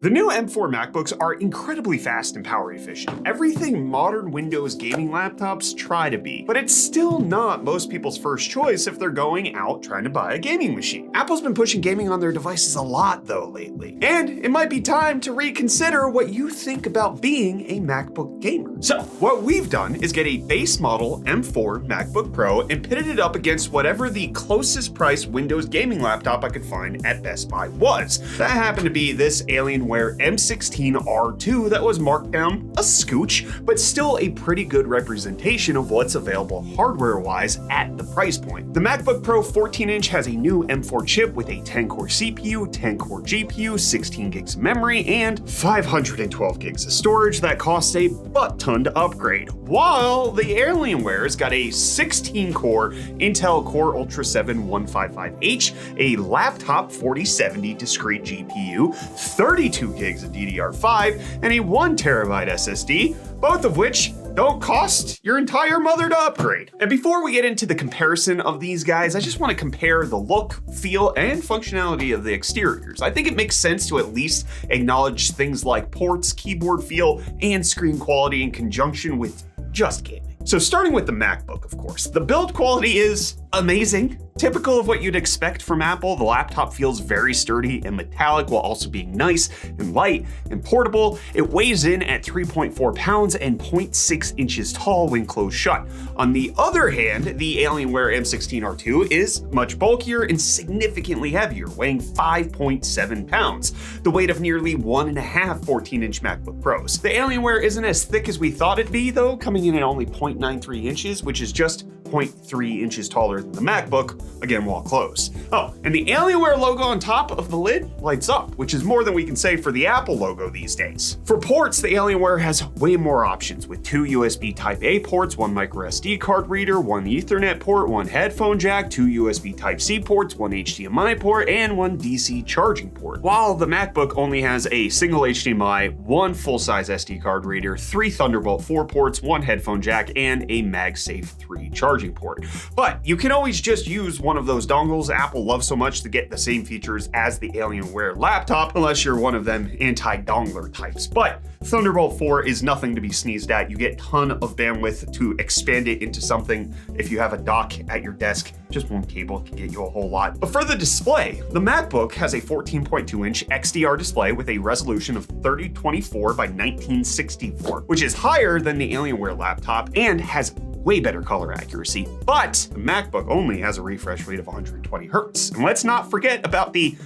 The new M4 MacBooks are incredibly fast and power efficient. Everything modern Windows gaming laptops try to be, but it's still not most people's first choice if they're going out trying to buy a gaming machine. Apple's been pushing gaming on their devices a lot though lately, and it might be time to reconsider what you think about being a MacBook gamer. So what we've done is get a base model M4 MacBook Pro and pitted it up against whatever the closest priced Windows gaming laptop I could find at Best Buy was. That happened to be this Alienware M16R2 that was marked down a scooch, but still a pretty good representation of what's available hardware-wise at the price point. The MacBook Pro 14-inch has a new M4 chip with a 10-core CPU, 10-core GPU, 16 gigs of memory, and 512 gigs of storage that costs a butt ton to upgrade, while the Alienware's got a 16-core Intel Core Ultra 7 155H, a laptop 4070 discrete GPU, 32 gigs of DDR5, and a 1 terabyte SSD, both of which don't cost your entire mother to upgrade. And before we get into the comparison of these guys, I just want to compare the look, feel, and functionality of the exteriors. I think it makes sense to at least acknowledge things like ports, keyboard feel, and screen quality in conjunction with just gaming. So starting with the MacBook, of course, the build quality is amazing. Typical of what you'd expect from Apple, the laptop feels very sturdy and metallic while also being nice and light and portable. It weighs in at 3.4 pounds and 0.6 inches tall when closed shut. On the other hand, the Alienware M16R2 is much bulkier and significantly heavier, weighing 5.7 pounds, the weight of nearly 1.5 14-inch MacBook Pros. The Alienware isn't as thick as we thought it'd be though, coming in at only 0.93 inches, which is just 0.3 inches taller than the MacBook, again while closed. Oh, and the Alienware logo on top of the lid lights up, which is more than we can say for the Apple logo these days. For ports, the Alienware has way more options with 2 USB Type-A ports, 1 microSD card reader, 1 Ethernet port, 1 headphone jack, 2 USB Type-C ports, 1 HDMI port, and 1 DC charging port. While the MacBook only has a single HDMI, 1 full-size SD card reader, 3 Thunderbolt 4 ports, 1 headphone jack, and a MagSafe 3 charging port. But you can always just use one of those dongles Apple loves so much to get the same features as the Alienware laptop, unless you're one of them anti-dongler types. But Thunderbolt 4 is nothing to be sneezed at. You get a ton of bandwidth to expand it into something. If you have a dock at your desk, just one cable can get you a whole lot. But for the display, the MacBook has a 14.2-inch XDR display with a resolution of 3024 by 1964, which is higher than the Alienware laptop and has way better color accuracy, but the MacBook only has a refresh rate of 120 Hertz. And let's not forget about the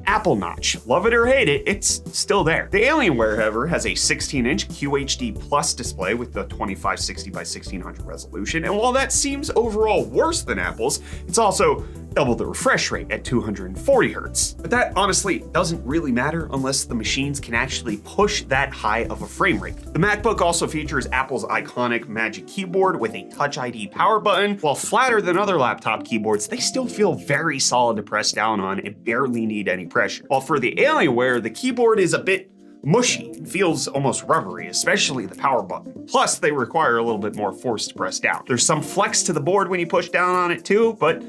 Apple notch. Love it or hate it, it's still there. The Alienware, however, has a 16-inch QHD Plus display with the 2560 by 1600 resolution, and while that seems overall worse than Apple's, it's also double the refresh rate at 240 Hertz. But that honestly doesn't really matter unless the machines can actually push that high of a frame rate. The MacBook also features Apple's iconic Magic Keyboard with a Touch ID power button. While flatter than other laptop keyboards, they still feel very solid to press down on and barely need any pressure. While for the Alienware, the keyboard is a bit mushy and feels almost rubbery, especially the power button. Plus, they require a little bit more force to press down. There's some flex to the board when you push down on it too, but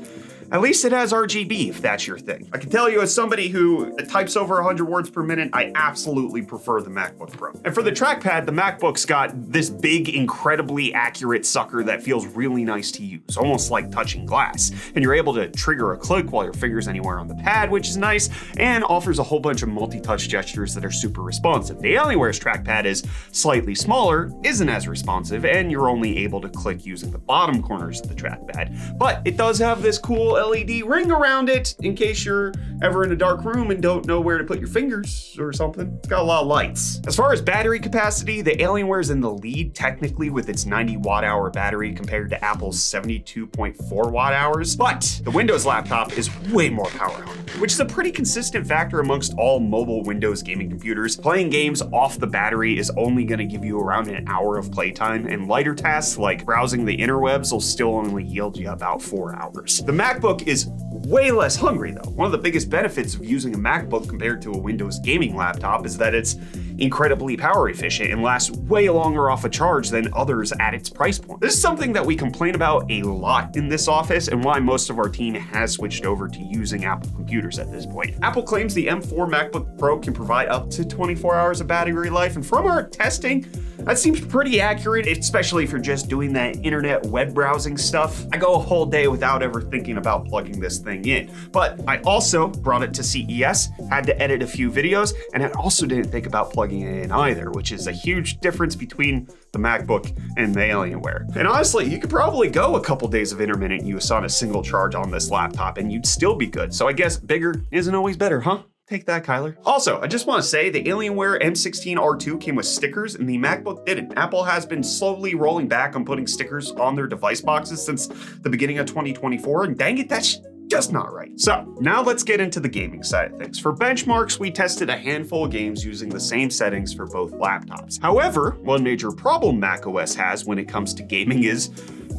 at least it has RGB if that's your thing. I can tell you as somebody who types over 100 words per minute, I absolutely prefer the MacBook Pro. And for the trackpad, the MacBook's got this big, incredibly accurate sucker that feels really nice to use, almost like touching glass. And you're able to trigger a click while your finger's anywhere on the pad, which is nice, and offers a whole bunch of multi-touch gestures that are super responsive. The Alienware's trackpad is slightly smaller, isn't as responsive, and you're only able to click using the bottom corners of the trackpad. But it does have this cool LED ring around it in case you're ever in a dark room and don't know where to put your fingers or something. It's got a lot of lights. As far as battery capacity, the Alienware's in the lead technically with its 90 watt-hour battery compared to Apple's 72.4 watt-hours, but the Windows laptop is way more power hungry, which is a pretty consistent factor amongst all mobile Windows gaming computers. Playing games off the battery is only going to give you around an hour of playtime, and lighter tasks like browsing the interwebs will still only yield you about 4 hours. The MacBook is way less hungry though. One of the biggest benefits of using a MacBook compared to a Windows gaming laptop is that it's incredibly power efficient and lasts way longer off a charge than others at its price point. This is something that we complain about a lot in this office and why most of our team has switched over to using Apple computers at this point. Apple claims the M4 MacBook Pro can provide up to 24 hours of battery life, and from our testing, that seems pretty accurate, especially if you're just doing that internet web browsing stuff. I go a whole day without ever thinking about plugging this thing in. But I also brought it to CES, had to edit a few videos, and I also didn't think about plugging it in either, which is a huge difference between the MacBook and the Alienware. And honestly, you could probably go a couple days of intermittent use on a single charge on this laptop and you'd still be good. So I guess bigger isn't always better, huh? Take that, Kyler. Also, I just want to say the Alienware M16R2 came with stickers and the MacBook didn't. Apple has been slowly rolling back on putting stickers on their device boxes since the beginning of 2024, and dang it, that's just not right. So now let's get into the gaming side of things. For benchmarks, we tested a handful of games using the same settings for both laptops. However, one major problem macOS has when it comes to gaming is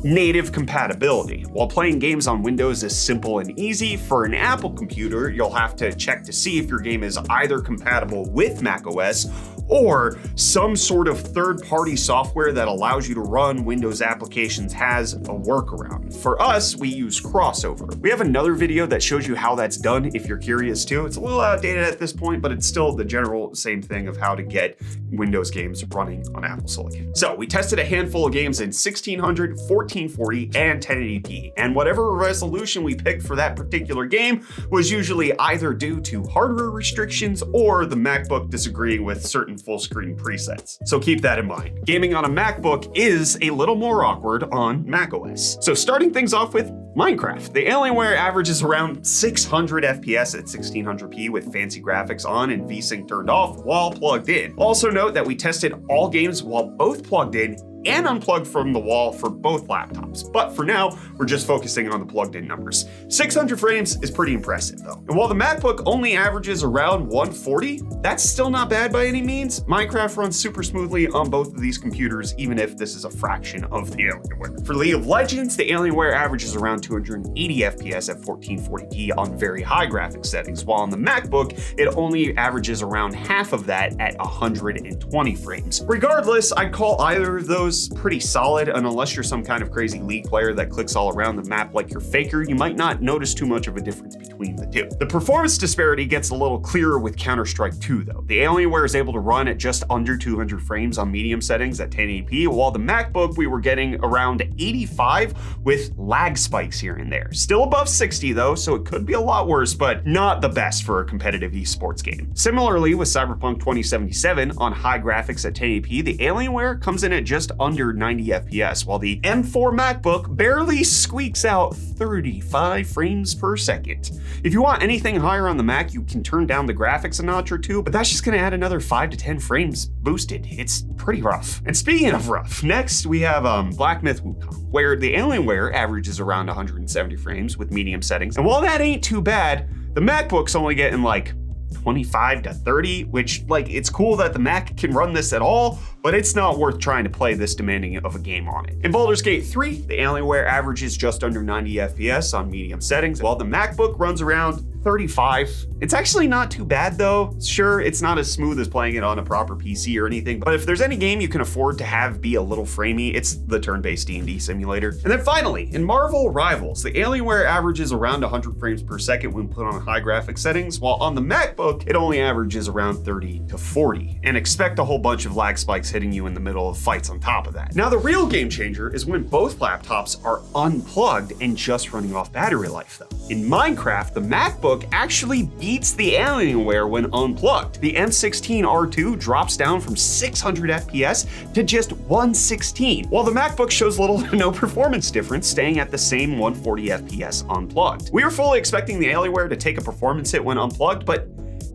native compatibility. While playing games on Windows is simple and easy, for an Apple computer, you'll have to check to see if your game is either compatible with macOS or some sort of third-party software that allows you to run Windows applications has a workaround. For us, we use Crossover. We have another video that shows you how that's done if you're curious too. It's a little outdated at this point, but it's still the general same thing of how to get Windows games running on Apple Silicon. So we tested a handful of games in 1600, 1440, and 1080p, and whatever resolution we picked for that particular game was usually either due to hardware restrictions or the MacBook disagreeing with certain full screen presets. So keep that in mind. Gaming on a MacBook is a little more awkward on macOS. So starting things off with Minecraft. The Alienware averages around 600 FPS at 1600p with fancy graphics on and VSync turned off while plugged in. Also note that we tested all games while both plugged in and unplugged from the wall for both laptops. But for now, we're just focusing on the plugged in numbers. 600 frames is pretty impressive though. And while the MacBook only averages around 140, that's still not bad by any means. Minecraft runs super smoothly on both of these computers, even if this is a fraction of the Alienware. For League of Legends, the Alienware averages around 280 FPS at 1440p on very high graphics settings, while on the MacBook, it only averages around half of that at 120 frames. Regardless, I'd call either of those pretty solid, and unless you're some kind of crazy League player that clicks all around the map like your Faker, you might not notice too much of a difference between the two. The performance disparity gets a little clearer with Counter-Strike 2 though. The Alienware is able to run at just under 200 frames on medium settings at 1080p, while the MacBook we were getting around 85 with lag spikes here and there. Still above 60 though, so it could be a lot worse, but not the best for a competitive esports game. Similarly with Cyberpunk 2077 on high graphics at 1080p, the Alienware comes in at just under 90 FPS, while the M4 MacBook barely squeaks out 35 frames per second. If you want anything higher on the Mac, you can turn down the graphics a notch or two, but that's just gonna add another 5 to 10 frames boosted. It's pretty rough. And speaking of rough, next we have Black Myth Wukong, where the Alienware averages around 170 frames with medium settings. And while that ain't too bad, the MacBook's only getting like 25 to 30, which it's cool that the Mac can run this at all, but it's not worth trying to play this demanding of a game on it. In Baldur's Gate 3, the Alienware averages just under 90 FPS on medium settings, while the MacBook runs around 35. It's actually not too bad though. Sure, it's not as smooth as playing it on a proper PC or anything, but if there's any game you can afford to have be a little framey, it's the turn-based D&D simulator. And then finally, in Marvel Rivals, the Alienware averages around 100 frames per second when put on high graphic settings, while on the MacBook, it only averages around 30 to 40. And expect a whole bunch of lag spikes hitting you in the middle of fights on top of that. Now the real game changer is when both laptops are unplugged and just running off battery life though. In Minecraft, the MacBook actually beats the Alienware when unplugged. The M16R2 drops down from 600 FPS to just 116, while the MacBook shows little to no performance difference, staying at the same 140 FPS unplugged. We were fully expecting the Alienware to take a performance hit when unplugged, but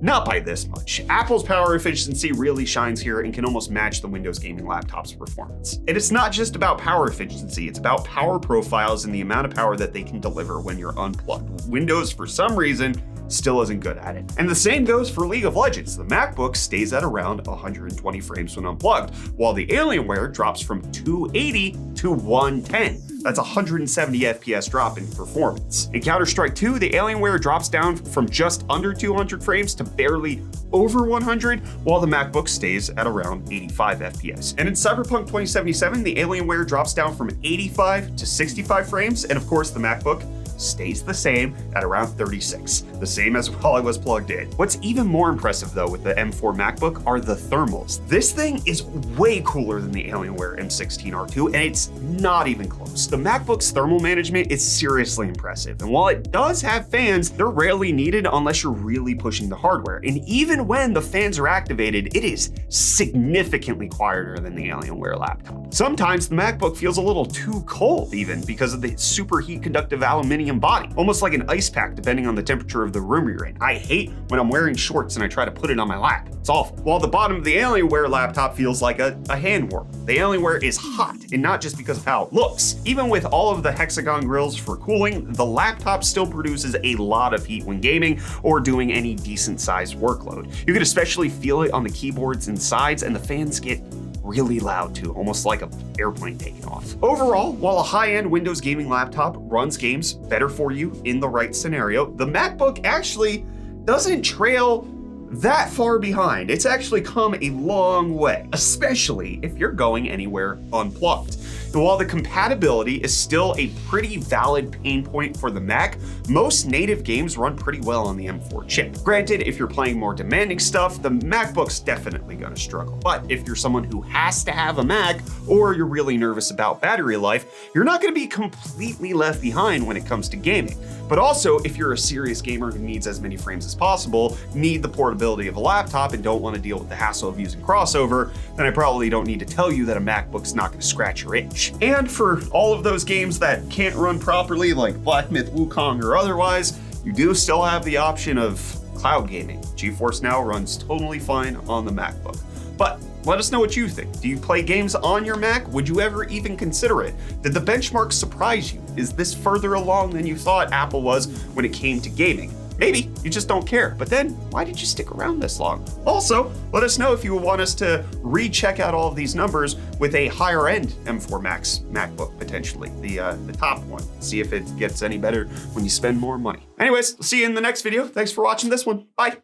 not by this much. Apple's power efficiency really shines here and can almost match the Windows gaming laptop's performance. And it's not just about power efficiency, it's about power profiles and the amount of power that they can deliver when you're unplugged. Windows, for some reason, still isn't good at it. And the same goes for League of Legends. The MacBook stays at around 120 frames when unplugged, while the Alienware drops from 280 to 110. That's 170 FPS drop in performance. In Counter-Strike 2, the Alienware drops down from just under 200 frames to barely over 100, while the MacBook stays at around 85 FPS. And in Cyberpunk 2077, the Alienware drops down from 85 to 65 frames, and of course the MacBook stays the same at around 36, the same as while I was plugged in. What's even more impressive though with the M4 MacBook are the thermals. This thing is way cooler than the Alienware M16R2, and it's not even close. The MacBook's thermal management is seriously impressive, and while it does have fans, they're rarely needed unless you're really pushing the hardware. And even when the fans are activated, it is significantly quieter than the Alienware laptop. Sometimes the MacBook feels a little too cold even because of the super heat conductive aluminum body, almost like an ice pack depending on the temperature of the room you're in. I hate when I'm wearing shorts and I try to put it on my lap. It's awful. While the bottom of the Alienware laptop feels like a hand warmer. The Alienware is hot, and not just because of how it looks. Even with all of the hexagon grills for cooling, the laptop still produces a lot of heat when gaming or doing any decent sized workload. You can especially feel it on the keyboards and sides, and the fans get really loud too, almost like an airplane taking off. Overall, while a high-end Windows gaming laptop runs games better for you in the right scenario, the MacBook actually doesn't trail that far behind. It's actually come a long way, especially if you're going anywhere unplugged. And while the compatibility is still a pretty valid pain point for the Mac, most native games run pretty well on the M4 chip. Granted, if you're playing more demanding stuff, the MacBook's definitely gonna struggle. But if you're someone who has to have a Mac, or you're really nervous about battery life, you're not gonna be completely left behind when it comes to gaming. But also, if you're a serious gamer who needs as many frames as possible, need the portability of a laptop, and don't want to deal with the hassle of using crossover, then I probably don't need to tell you that a MacBook's not going to scratch your itch. And for all of those games that can't run properly, like Black Myth Wukong or otherwise, you do still have the option of cloud gaming. GeForce Now runs totally fine on the MacBook. But let us know what you think. Do you play games on your Mac? Would you ever even consider it? Did the benchmarks surprise you? Is this further along than you thought Apple was when it came to gaming? Maybe you just don't care, but then why did you stick around this long? Also, let us know if you want us to recheck out all of these numbers with a higher end M4 Max MacBook, potentially, the top one. See if it gets any better when you spend more money. Anyways, see you in the next video. Thanks for watching this one. Bye.